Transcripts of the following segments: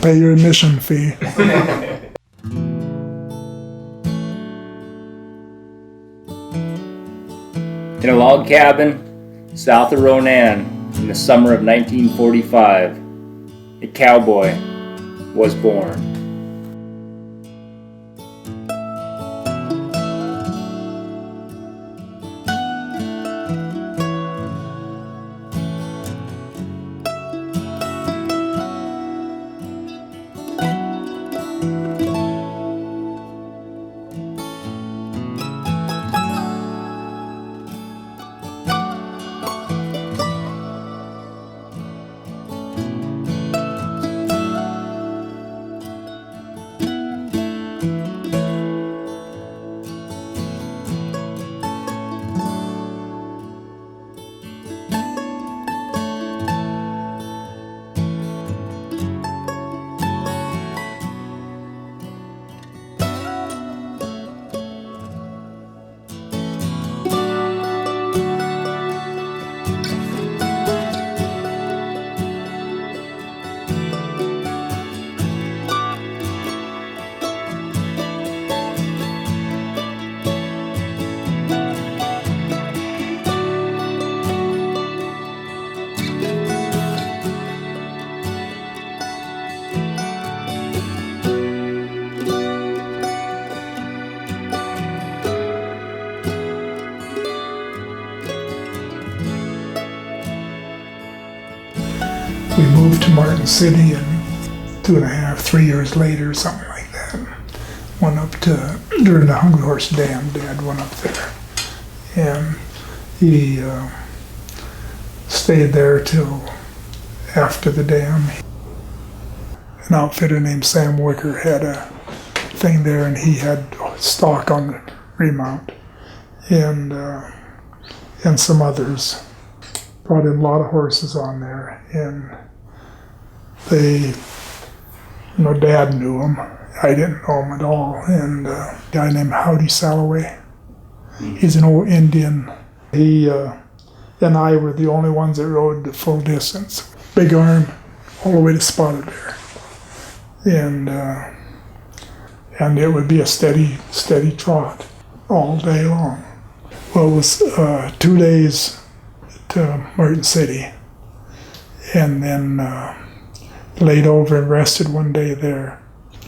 pay your admission fee. In a log cabin south of Ronan in the summer of 1945, a cowboy was born. We moved to Martin City, and 2.5, 3 years later, something like that, went up to, during the Hungry Horse Dam, Dad went up there. And he stayed there till after the dam. An outfitter named Sam Wicker had a thing there, and he had stock on the remount. And some others brought in a lot of horses on there, and they, Dad knew them. I didn't know him at all. And a guy named Howdy Salloway, he's an old Indian. He and I were the only ones that rode the full distance. Big arm, all the way to Spotted Bear. And it would be a steady trot all day long. Well, it was 2 days to Martin City, and then laid over and rested one day there.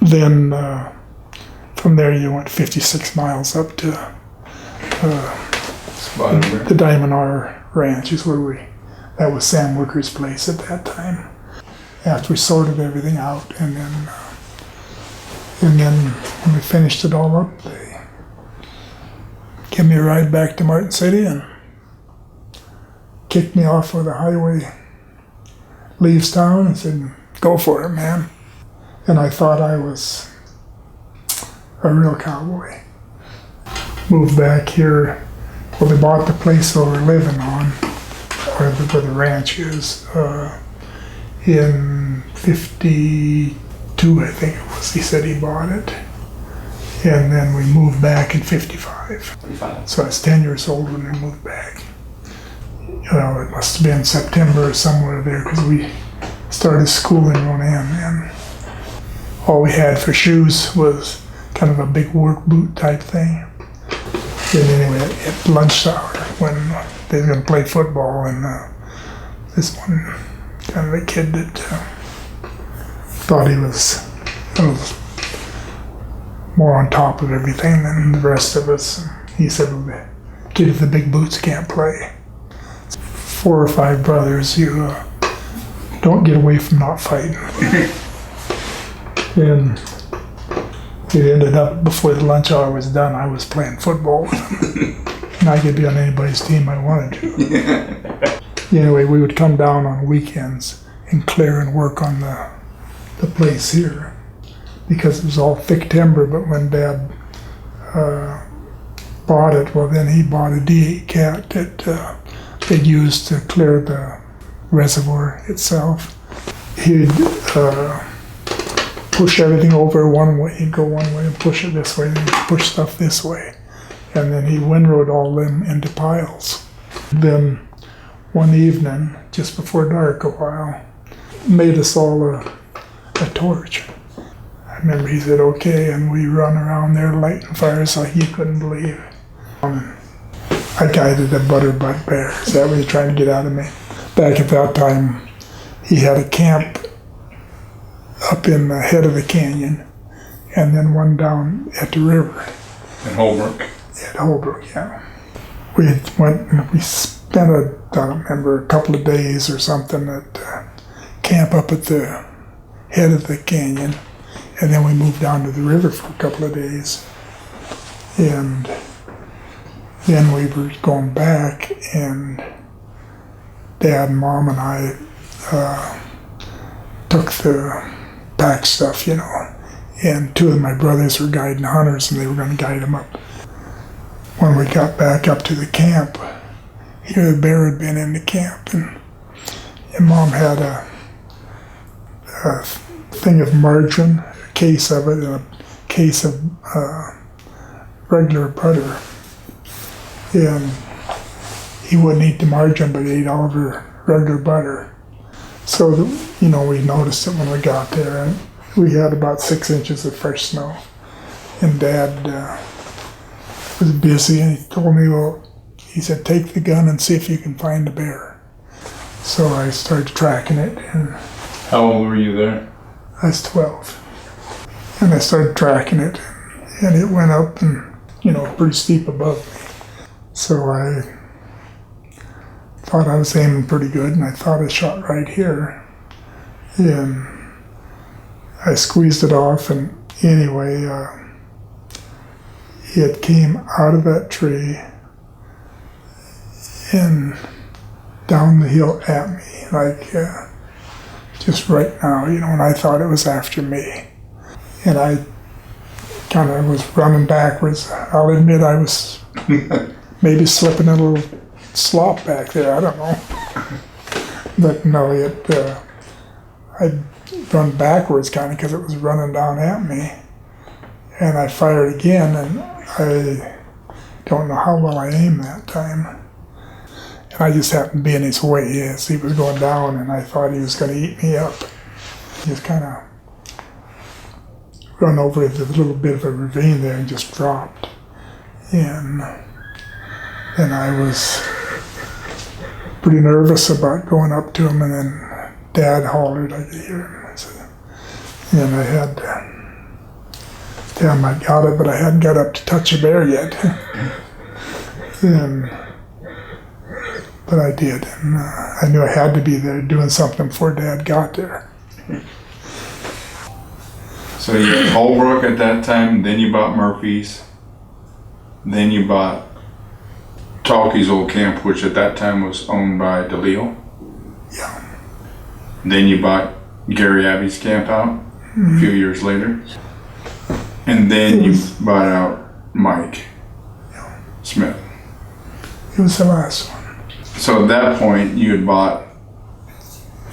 Then from there you went 56 miles up to the Diamond R Ranch is where that was Sam Wicker's place at that time. After we sorted everything out, and then when we finished it all up, they gave me a ride back to Martin City and kicked me off where the highway leaves town and said, "Go for it, man." And I thought I was a real cowboy. Moved back here. Well, they bought the place we were living on, where the ranch is, in 52, I think it was. He said he bought it. And then we moved back in 55. So I was 10 years old when we moved back. It must have been September or somewhere there, because we started school in Ronan, and all we had for shoes was kind of a big work boot type thing. And anyway, at lunch hour, when they were going to play football, and this one kind of a kid that thought he was more on top of everything than the rest of us. He said, "Well, the kid with the big boots can't play." 4 or 5 brothers, you don't get away from not fighting. And it ended up, before the lunch hour was done, I was playing football with them. And I could be on anybody's team I wanted to. Anyway, we would come down on weekends and clear and work on the place here, because it was all thick timber. But when Dad bought it, well, then he bought a D8 cat that they'd used to clear the reservoir itself. He'd push everything over one way. He'd go one way and push it this way, and he'd push stuff this way. And then he windrowed all them into piles. Then one evening, just before dark a while, made us all a torch. I remember he said, okay, and we run around there lighting fires like you couldn't believe. I guided a butterbutt bear. Is that what you're trying to get out of me? Back at that time, he had a camp up in the head of the canyon, and then one down at the river. In Holbrook? At Holbrook, yeah. We went and we spent, I don't remember, a couple of days or something at camp up at the head of the canyon, and then we moved down to the river for a couple of days. And then we were going back, and Dad and Mom and I took the pack stuff, you know, and two of my brothers were guiding hunters, and they were going to guide them up. When we got back up to the camp, here the bear had been in the camp, and Mom had a thing of margarine, a case of it, and a case of regular butter. And he wouldn't eat the margarine, but he ate all of her regular butter. So, you know, we noticed it when we got there, and we had about 6 inches of fresh snow. And Dad was busy, and he told me, well, he said, take the gun and see if you can find the bear. So I started tracking it, and How old were you there? I was 12. And I started tracking it, and it went up and, you know, pretty steep above me. So I thought I was aiming pretty good, and I thought I shot right here. And I squeezed it off, and anyway, it came out of that tree and down the hill at me, like just right now, you know, and I thought it was after me. And I kind of was running backwards. I'll admit I was maybe slipping a little slop back there, I don't know. But no, I'd run backwards kind of because it was running down at me. And I fired again, and I don't know how well I aimed that time. And I just happened to be in his way as he was going down, and I thought he was going to eat me up. Just kind of run over the little bit of a ravine there and just dropped. And then I was pretty nervous about going up to him, and then Dad hollered, I could hear him. And I had, damn, I got it, but I hadn't got up to touch a bear yet. But I did, and I knew I had to be there doing something before Dad got there. So you had Holbrook at that time, then you bought Murphy's, then you bought Talkie's old camp, which at that time was owned by DeLeo. Yeah. Then you bought Gary Abbey's camp out a few years later. And then you bought out Mike Smith. It was the last one. So at that point, you had bought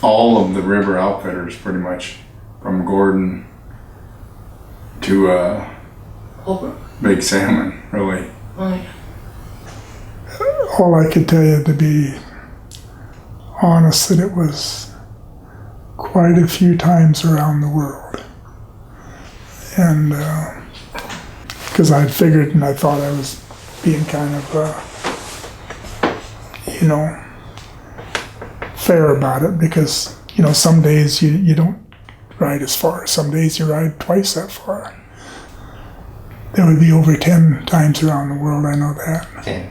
all of the river outfitters pretty much, from Gordon to Holbrook. Big Salmon, really. Oh, yeah. All I could tell you, to be honest, that it was quite a few times around the world. And because I had figured, and I thought I was being kind of you know, fair about it, because, you know, some days you don't ride as far. Some days you ride twice that far. There would be over 10 times around the world, I know that. Okay.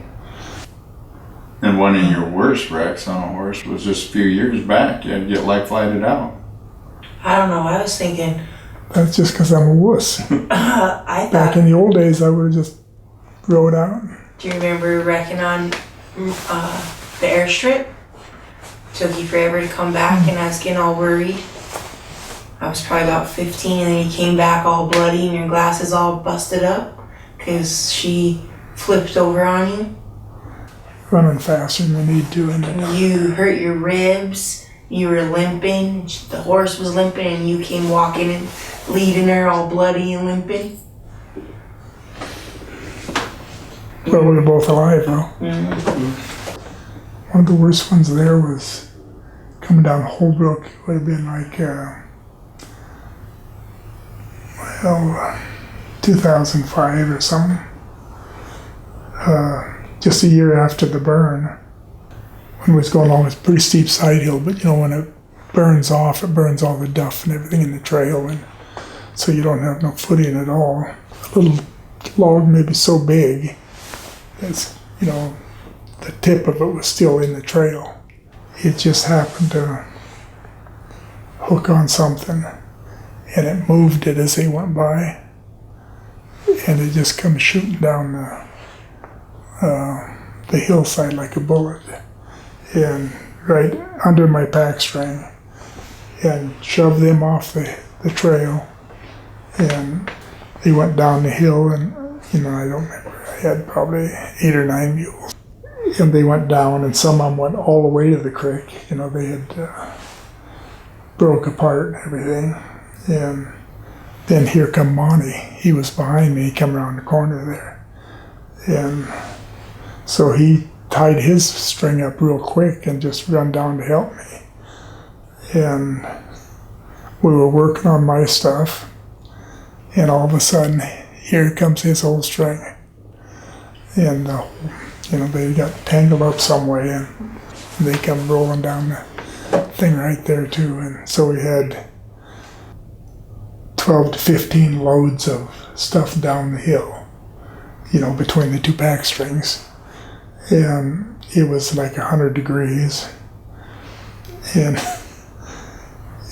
And one of your worst wrecks on a horse was just a few years back. You had to get life flighted out. I don't know. I was thinking. That's just because I'm a wuss. I Back thought. in the old days, I would have just rode out. Do you remember wrecking on the airstrip? Took you forever to come back, and I was getting all worried. I was probably about 15, and then you came back all bloody and your glasses all busted up because she flipped over on you. Running faster than I need to. And You hurt your ribs. You were limping. The horse was limping, and you came walking and leading her all bloody and limping. well, we were both alive, though. One of the worst ones there was coming down Holbrook. It would have been like 2005 or something. Just a year after the burn, when we was going along, it's a pretty steep side hill, but when it burns off, it burns all the duff and everything in the trail, and so you don't have no footing at all. A little log maybe so big, it's, the tip of it was still in the trail. It just happened to hook on something, and it moved it as they went by, and it just come shooting down the hillside like a bullet, and right under my pack string, and shoved them off the trail, and they went down the hill, and I don't remember, I had probably 8 or 9 mules, and they went down, and some of them went all the way to the creek. They had broke apart and everything, and then here come Monty. He was behind me. He come around the corner there, and so he tied his string up real quick and just run down to help me. And we were working on my stuff, and all of a sudden, here comes his whole string. And, they got tangled up some way, and they come rolling down the thing right there too. And so we had 12 to 15 loads of stuff down the hill, between the two pack strings. And it was like 100 degrees. And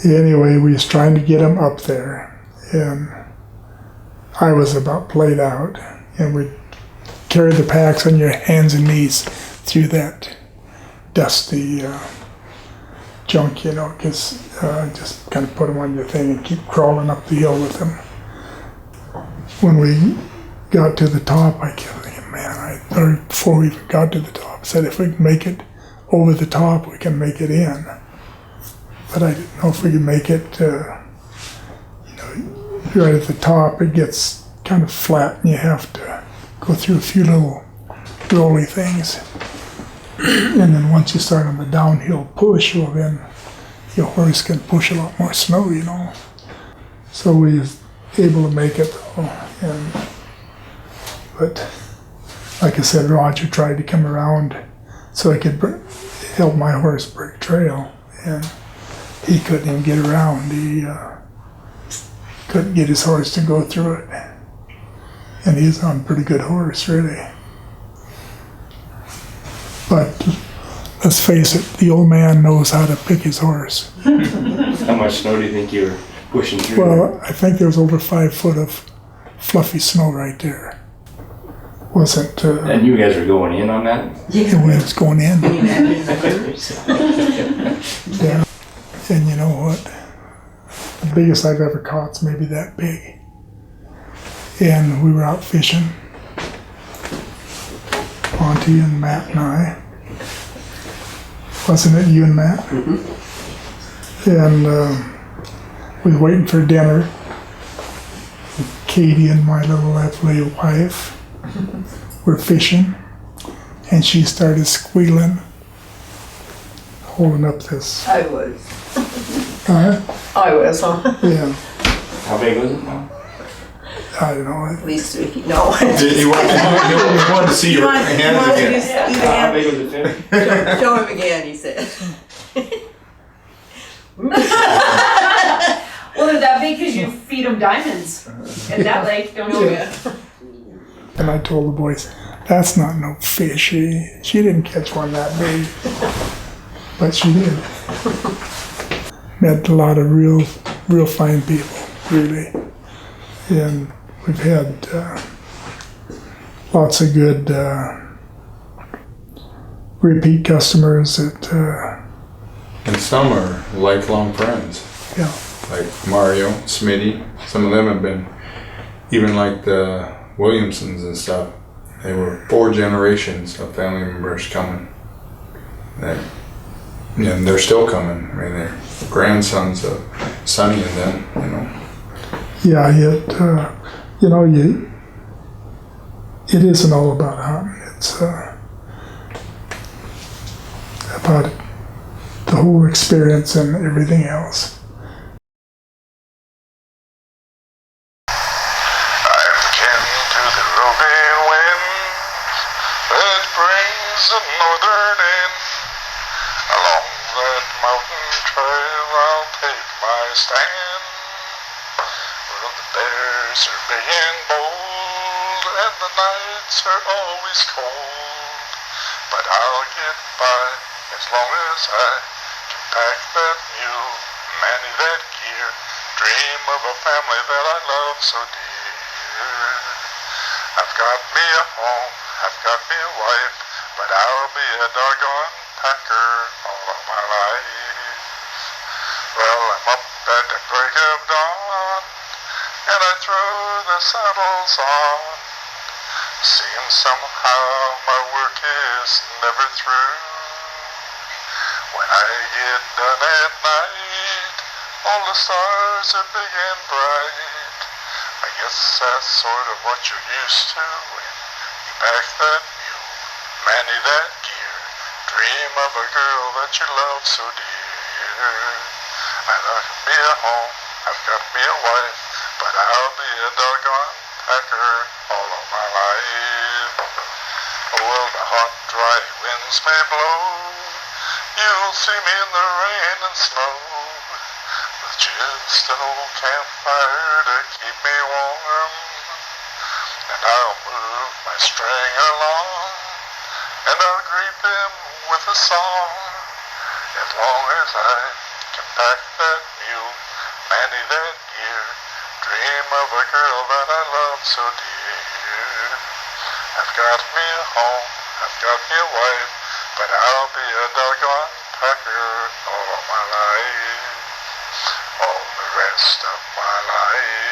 anyway, we was trying to get them up there, and I was about played out, and we carry the packs on your hands and knees through that dusty junk, because just kind of put them on your thing and keep crawling up the hill with them. When we got to the top, I kept thinking, or before we even got to the top, I said, if we can make it over the top, we can make it in. But I didn't know if we could make it, right at the top, it gets kind of flat, and you have to go through a few little rolly things. And then once you start on the downhill push, well then your horse can push a lot more snow, So we was able to make it though. But like I said, Roger tried to come around so I could help my horse break trail, and he couldn't even get around. He couldn't get his horse to go through it. And he's on a pretty good horse, really. But let's face it, the old man knows how to pick his horse. How much snow do you think you were pushing through? Well, I think there was over 5 foot of fluffy snow right there. Wasn't and you guys were going in on that? Yeah, it was going in. Yeah. And you know what? The biggest I've ever caught's maybe that big. And we were out fishing, Monty and Matt and I. Wasn't it you and Matt? Mm-hmm. And we were waiting for dinner. Katie and my little lovely wife were fishing, and she started squealing, holding up this. I was. Huh? I was, huh? Yeah. How big was it now? I don't know. At least if you know. You want to see your hands again. How big was it, Tim? Show him again, he said. Well, they're that big because you feed them diamonds at that lake, don't you? And I told the boys, that's not no fish. She didn't catch one that big. But she did. Met a lot of real fine people, really. And we've had lots of good repeat customers that, And some are lifelong friends, yeah. like Mario, Smitty. Some of them have been, even like the Williamsons and stuff. They were 4 generations of family members coming. And they're still coming. I mean, they're grandsons of Sonny and them, Yeah, it isn't all about hunting. It's about the whole experience and everything else. the northern end. Along that mountain trail I'll take my stand. Well, the bears are big and bold, and the nights are always cold. But I'll get by as long as I can pack that mule, manage that gear, dream of a family that I love so dear. I've got me a home, I've got me a wife, but I'll be a doggone packer all of my life. Well, I'm up at the break of dawn, and I throw the saddles on. Seems somehow my work is never through. When I get done at night, all the stars are big and bright. I guess that's sort of what you're used to when you pack that mule, manage that gear, dream of a girl that you love so dear. I've got me a home, I've got me a wife, but I'll be a doggone packer all of my life. Well, the hot, dry winds may blow, you'll see me in the rain and snow, with just an old campfire to keep me warm. And I'll move my string along, and I'll greet them with a song. As long as I can pack that mule, manage that gear, dream of a girl that I love so dear. I've got me a home, I've got me a wife, but I'll be a doggone packer all of my life, all the rest of my life.